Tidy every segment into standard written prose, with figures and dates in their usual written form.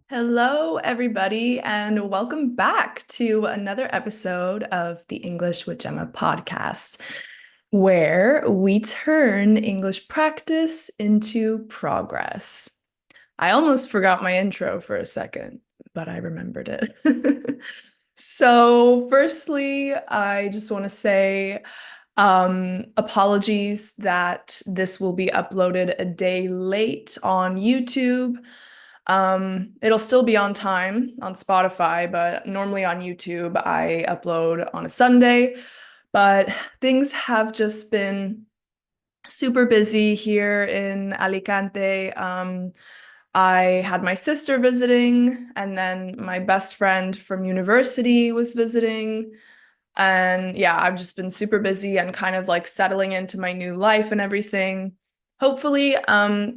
Hello, everybody, and welcome back to another episode of the English with Gemma podcast, where we turn English practice into progress. I almost forgot my intro for a second, but I remembered it. So, firstly, I just want to say apologies that this will be uploaded a day late on YouTube. It'll still be on time on Spotify, but normally on YouTube I upload on a Sunday. But things have just been super busy here in Alicante. I had my sister visiting, and then my best friend from university was visiting. And yeah, I've just been super busy and kind of like settling into my new life and everything. Hopefully,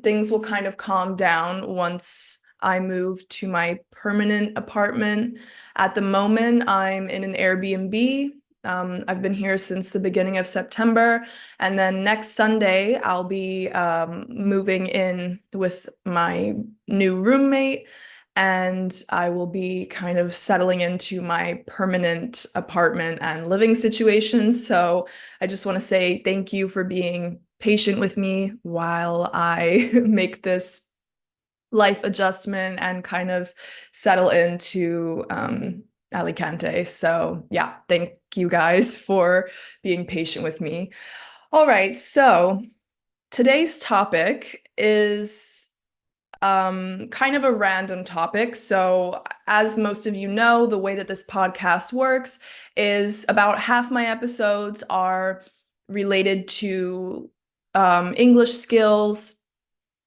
things will kind of calm down once I move to my permanent apartment. At the moment, I'm in an Airbnb. I've been here since the beginning of September, and then next Sunday, I'll be moving in with my new roommate and I will be kind of settling into my permanent apartment and living situation. So I just want to say thank you for being patient with me while I make this life adjustment and kind of settle into Alicante. So yeah, thank you guys for being patient with me. All right, so today's topic is kind of a random topic. So, as most of you know, the way that this podcast works is about half my episodes are related to English skills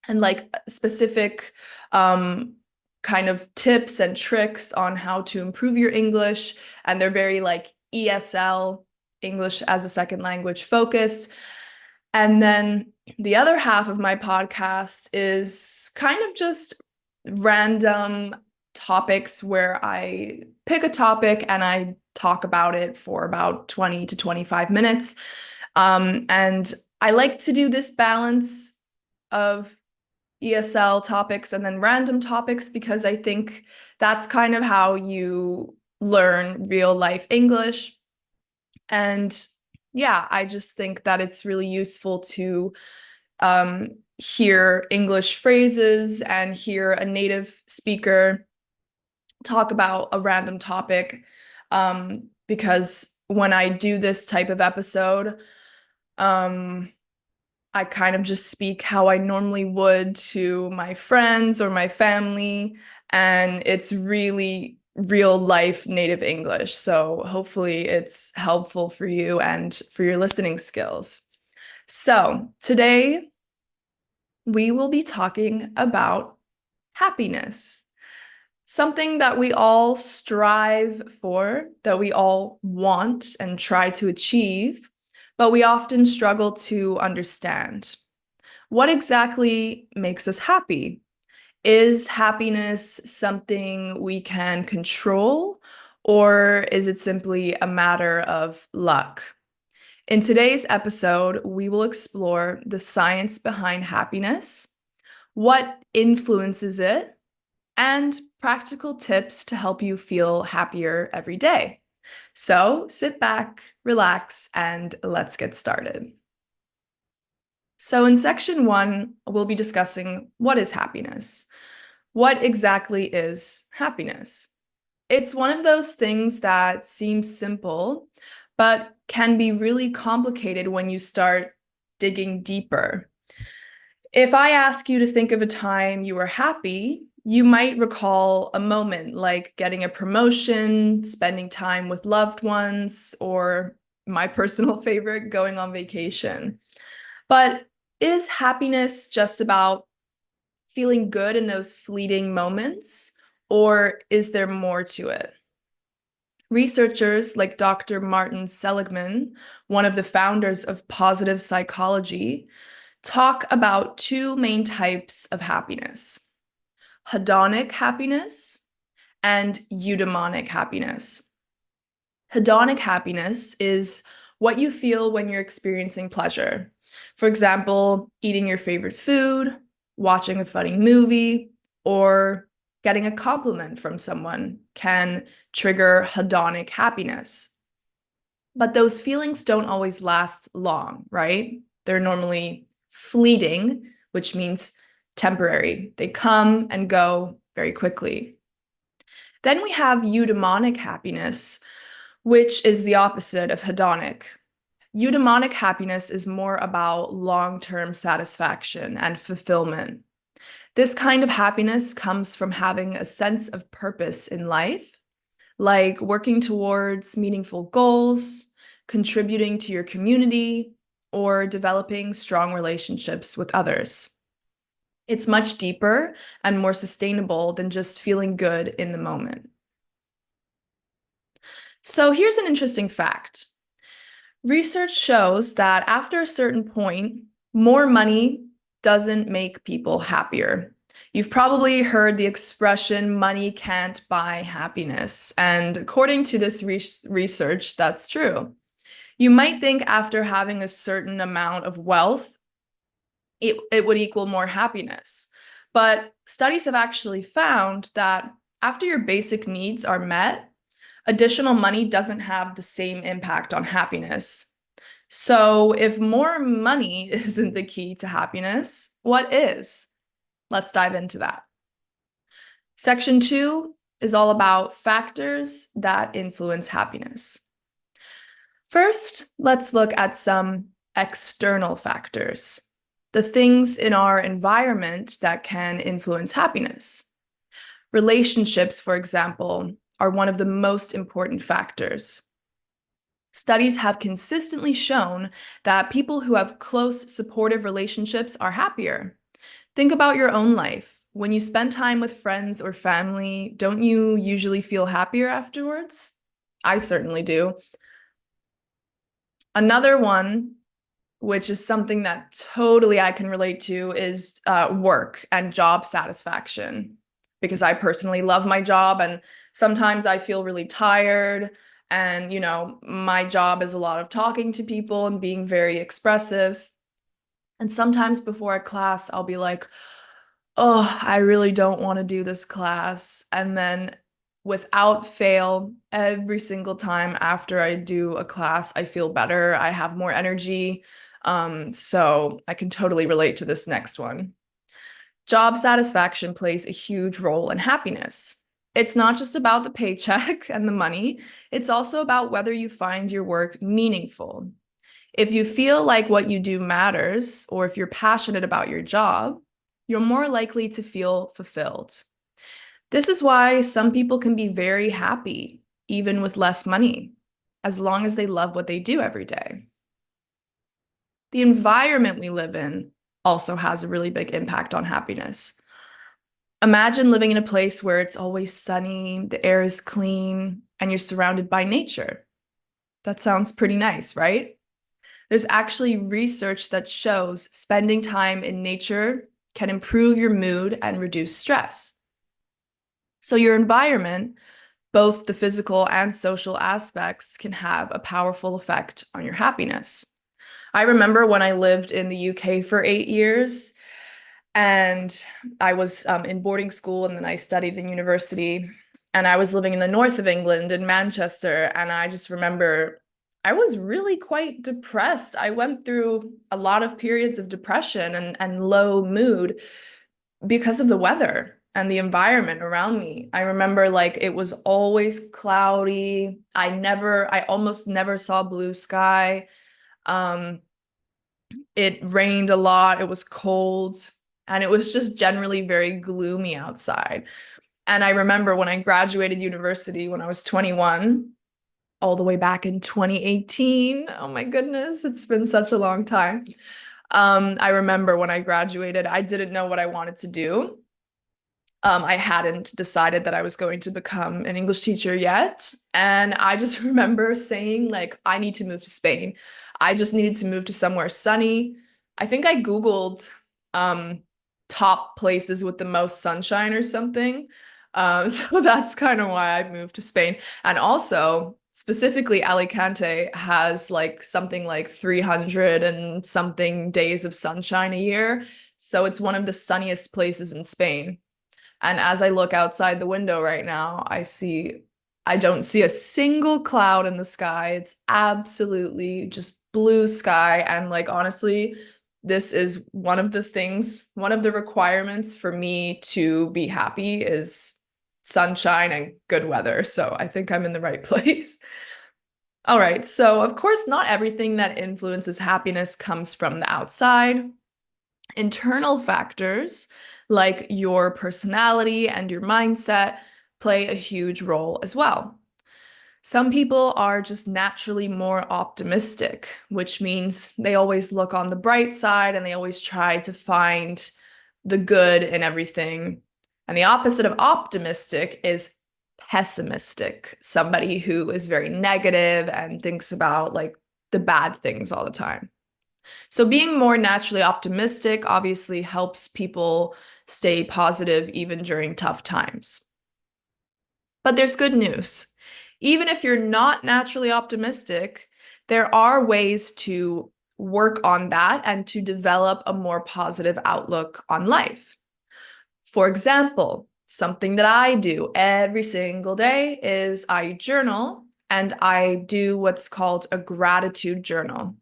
and like specific kind of tips and tricks on how to improve your English. And they're very like ESL, English as a second language focused. And then the other half of my podcast is kind of just random topics where I pick a topic and I talk about it for about 20 to 25 minutes. And I like to do this balance of ESL topics and then random topics because I think that's kind of how you learn real life English. And yeah, I just think that it's really useful to hear English phrases and hear a native speaker talk about a random topic. Because when I do this type of episode, um, I kind of just speak how I normally would to my friends or my family, and it's really real life native English. So hopefully it's helpful for you and for your listening skills. So today we will be talking about happiness, something that we all strive for, that we all want and try to achieve, but we often struggle to understand. What exactly makes us happy? Is happiness something we can control, or is it simply a matter of luck? In today's episode, we will explore the science behind happiness, what influences it, and practical tips to help you feel happier every day. So sit back, relax, and let's get started. So in section 1, we'll be discussing what is happiness. What exactly is happiness? It's one of those things that seems simple, but can be really complicated when you start digging deeper. If I ask you to think of a time you were happy, you might recall a moment like getting a promotion, spending time with loved ones, or my personal favorite, going on vacation. But is happiness just about feeling good in those fleeting moments, or is there more to it? Researchers like Dr. Martin Seligman, one of the founders of positive psychology, talk about two main types of happiness: hedonic happiness and eudaimonic happiness. Hedonic happiness is what you feel when you're experiencing pleasure. For example, eating your favorite food, watching a funny movie, or Getting a compliment from someone can trigger hedonic happiness. But those feelings don't always last long, right? They're normally fleeting, which means temporary. They come and go very quickly. Then we have eudaimonic happiness, which is the opposite of hedonic. Eudaimonic happiness is more about long-term satisfaction and fulfillment. This kind of happiness comes from having a sense of purpose in life, like working towards meaningful goals, contributing to your community, or developing strong relationships with others. It's much deeper and more sustainable than just feeling good in the moment. So here's an interesting fact. Research shows that after a certain point, more money doesn't make people happier. You've probably heard the expression, money can't buy happiness. And according to this research, that's true. You might think after having a certain amount of wealth, it would equal more happiness. But studies have actually found that after your basic needs are met, additional money doesn't have the same impact on happiness. So if more money isn't the key to happiness, what is? Let's dive into that. Section 2 is all about factors that influence happiness. First, let's look at some external factors, the things in our environment that can influence happiness. Relationships, for example, are one of the most important factors. Studies have consistently shown that people who have close, supportive relationships are happier. Think about your own life. When you spend time with friends or family, don't you usually feel happier afterwards? I certainly do. Another one, which is something that totally I can relate to, is work and job satisfaction. Because I personally love my job and sometimes I feel really tired. And, my job is a lot of talking to people and being very expressive. And sometimes before a class, I'll be like, oh, I really don't want to do this class. And then without fail, every single time after I do a class, I feel better. I have more energy. So I can totally relate to this next one. Job satisfaction plays a huge role in happiness. It's not just about the paycheck and the money, it's also about whether you find your work meaningful. If you feel like what you do matters, or if you're passionate about your job, you're more likely to feel fulfilled. This is why some people can be very happy, even with less money, as long as they love what they do every day. The environment we live in also has a really big impact on happiness. Imagine living in a place where it's always sunny, the air is clean, and you're surrounded by nature. That sounds pretty nice, right? There's actually research that shows spending time in nature can improve your mood and reduce stress. So your environment, both the physical and social aspects, can have a powerful effect on your happiness. I remember when I lived in the UK for 8 years, and I was in boarding school, and then I studied in university, and I was living in the north of England in Manchester, and I just remember I was really quite depressed. I went through a lot of periods of depression and low mood because of the weather and the environment around me. I remember like it was always cloudy. I almost never saw blue sky. It rained a lot. It was cold. And it was just generally very gloomy outside. And I remember when I graduated university when I was 21, all the way back in 2018. Oh my goodness, it's been such a long time. I remember when I graduated, I didn't know what I wanted to do. I hadn't decided that I was going to become an English teacher yet. And I just remember saying, like, I need to move to Spain. I just needed to move to somewhere sunny. I think I Googled top places with the most sunshine or something. So that's kind of why I moved to Spain. And also, specifically, Alicante has like something like 300 and something days of sunshine a year. So it's one of the sunniest places in Spain. And as I look outside the window right now, I don't see a single cloud in the sky. It's absolutely just blue sky. And like, honestly, this is one of the requirements for me to be happy is sunshine and good weather. So I think I'm in the right place. All right. So, of course, not everything that influences happiness comes from the outside. Internal factors like your personality and your mindset play a huge role as well. Some people are just naturally more optimistic, which means they always look on the bright side and they always try to find the good in everything. And the opposite of optimistic is pessimistic, somebody who is very negative and thinks about like the bad things all the time. So being more naturally optimistic obviously helps people stay positive even during tough times. But there's good news. Even if you're not naturally optimistic, there are ways to work on that and to develop a more positive outlook on life. For example, something that I do every single day is I journal and I do what's called a gratitude journal.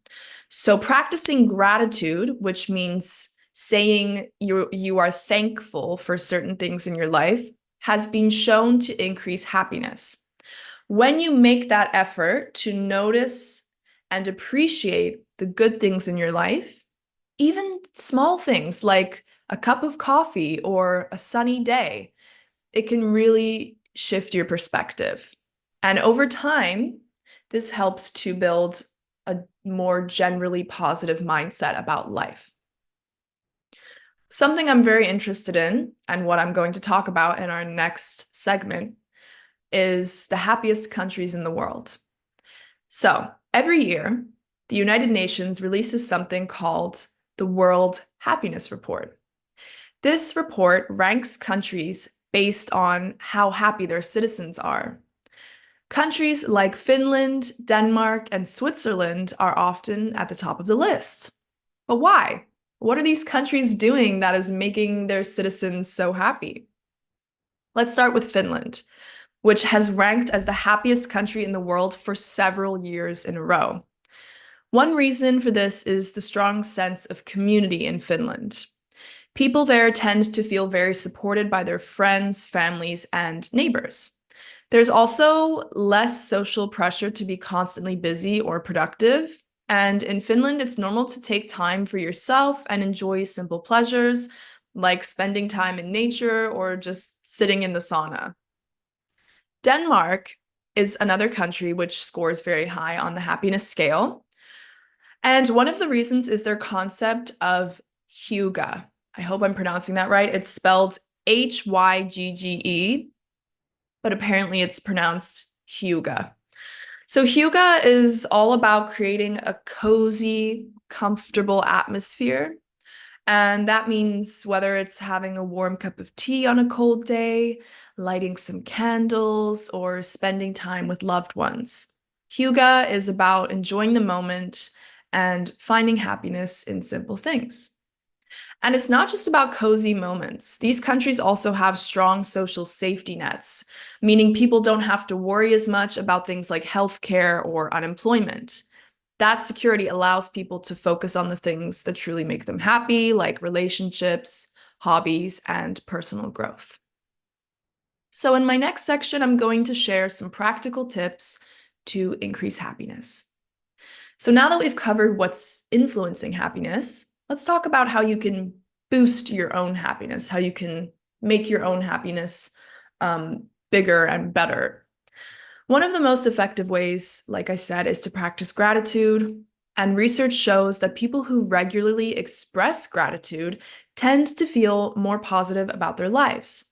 So practicing gratitude, which means saying you are thankful for certain things in your life, has been shown to increase happiness. When you make that effort to notice and appreciate the good things in your life, even small things like a cup of coffee or a sunny day, it can really shift your perspective. And over time, this helps to build a more generally positive mindset about life. Something I'm very interested in, and what I'm going to talk about in our next segment, is the happiest countries in the world. So every year, the United Nations releases something called the World Happiness Report. This report ranks countries based on how happy their citizens are. Countries like Finland, Denmark, and Switzerland are often at the top of the list. But why? What are these countries doing that is making their citizens so happy? Let's start with Finland, which has ranked as the happiest country in the world for several years in a row. One reason for this is the strong sense of community in Finland. People there tend to feel very supported by their friends, families, and neighbors. There's also less social pressure to be constantly busy or productive. And in Finland, it's normal to take time for yourself and enjoy simple pleasures like spending time in nature or just sitting in the sauna. Denmark is another country which scores very high on the happiness scale. And one of the reasons is their concept of hygge. I hope I'm pronouncing that right. It's spelled Hyggge, but apparently it's pronounced hygge. So hygge is all about creating a cozy, comfortable atmosphere. And that means whether it's having a warm cup of tea on a cold day, lighting some candles, or spending time with loved ones. Hygge is about enjoying the moment and finding happiness in simple things. And it's not just about cozy moments. These countries also have strong social safety nets, meaning people don't have to worry as much about things like healthcare or unemployment. That security allows people to focus on the things that truly make them happy, like relationships, hobbies, and personal growth. So in my next section, I'm going to share some practical tips to increase happiness. So now that we've covered what's influencing happiness, let's talk about how you can boost your own happiness, how you can make your own happiness bigger and better. One of the most effective ways, like I said, is to practice gratitude. And research shows that people who regularly express gratitude tend to feel more positive about their lives.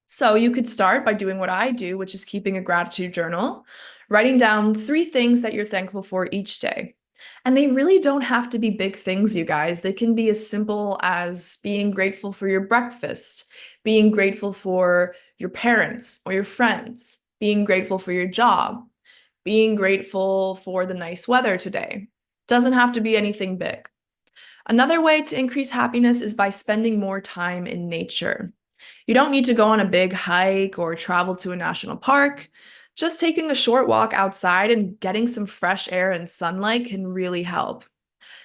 So you could start by doing what I do, which is keeping a gratitude journal, writing down 3 things that you're thankful for each day. And they really don't have to be big things, you guys. They can be as simple as being grateful for your breakfast, being grateful for your parents or your friends, being grateful for your job, being grateful for the nice weather today. Doesn't have to be anything big. Another way to increase happiness is by spending more time in nature. You don't need to go on a big hike or travel to a national park. Just taking a short walk outside and getting some fresh air and sunlight can really help.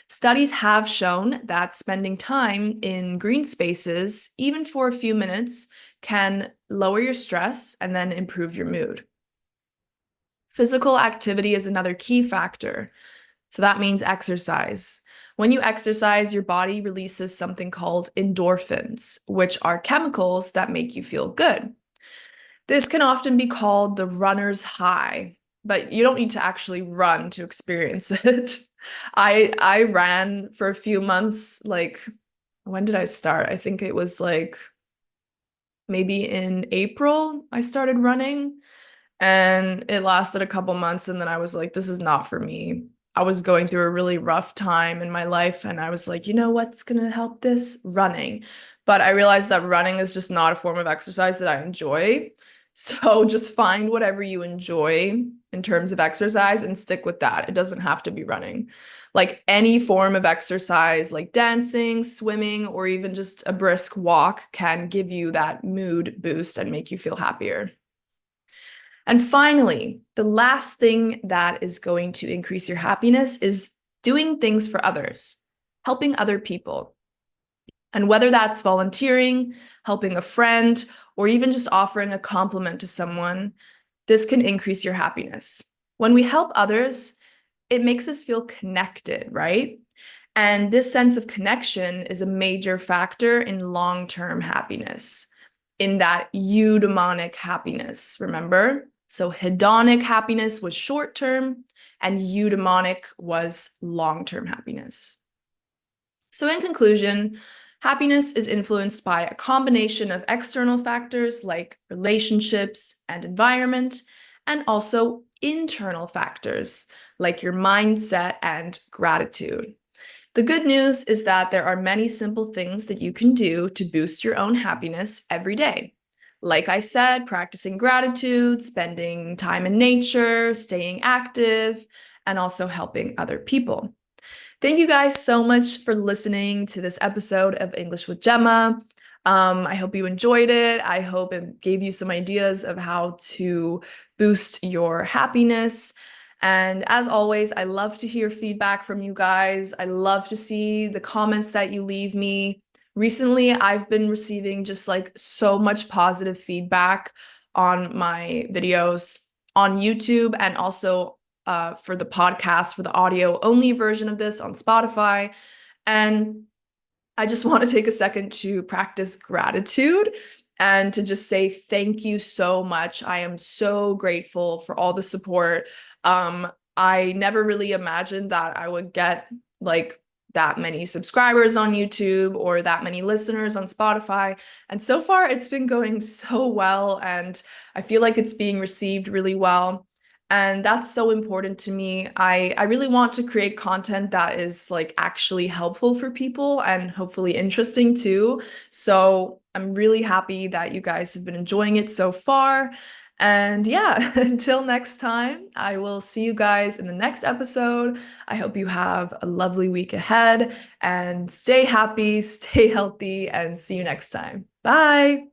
Studies have shown that spending time in green spaces, even for a few minutes, can lower your stress and then improve your mood. Physical activity is another key factor. So that means exercise. When you exercise, your body releases something called endorphins, which are chemicals that make you feel good. This can often be called the runner's high, but you don't need to actually run to experience it. I ran for a few months, like when did I start? I think it was like maybe in April I started running. And it lasted a couple months, and then I was like, this is not for me. I was going through a really rough time in my life, and I was like, you know what's gonna help this? Running. But I realized that running is just not a form of exercise that I enjoy. So just find whatever you enjoy in terms of exercise and stick with that. It doesn't have to be running. Like any form of exercise, like dancing, swimming, or even just a brisk walk can give you that mood boost and make you feel happier. And finally, the last thing that is going to increase your happiness is doing things for others, helping other people. And whether that's volunteering, helping a friend, or even just offering a compliment to someone, this can increase your happiness. When we help others, it makes us feel connected, right? And this sense of connection is a major factor in long-term happiness, in that eudaimonic happiness, remember? So hedonic happiness was short-term, and eudaimonic was long-term happiness. So in conclusion, happiness is influenced by a combination of external factors like relationships and environment, and also internal factors like your mindset and gratitude. The good news is that there are many simple things that you can do to boost your own happiness every day. Like I said, practicing gratitude, spending time in nature, staying active, and also helping other people. Thank you guys so much for listening to this episode of English with Gemma. I hope you enjoyed it. I hope it gave you some ideas of how to boost your happiness. And as always, I love to hear feedback from you guys. I love to see the comments that you leave me. Recently, I've been receiving just like so much positive feedback on my videos on YouTube and also for the podcast, for the audio only version of this on Spotify. And I just want to take a second to practice gratitude and to just say thank you so much. I am so grateful for all the support. I never really imagined that I would get like that many subscribers on YouTube or that many listeners on Spotify. And so far, it's been going so well, and I feel like it's being received really well. And that's so important to me. I really want to create content that is like actually helpful for people and hopefully interesting too. So I'm really happy that you guys have been enjoying it so far. And yeah, until next time, I will see you guys in the next episode. I hope you have a lovely week ahead and stay happy, stay healthy, and see you next time. Bye.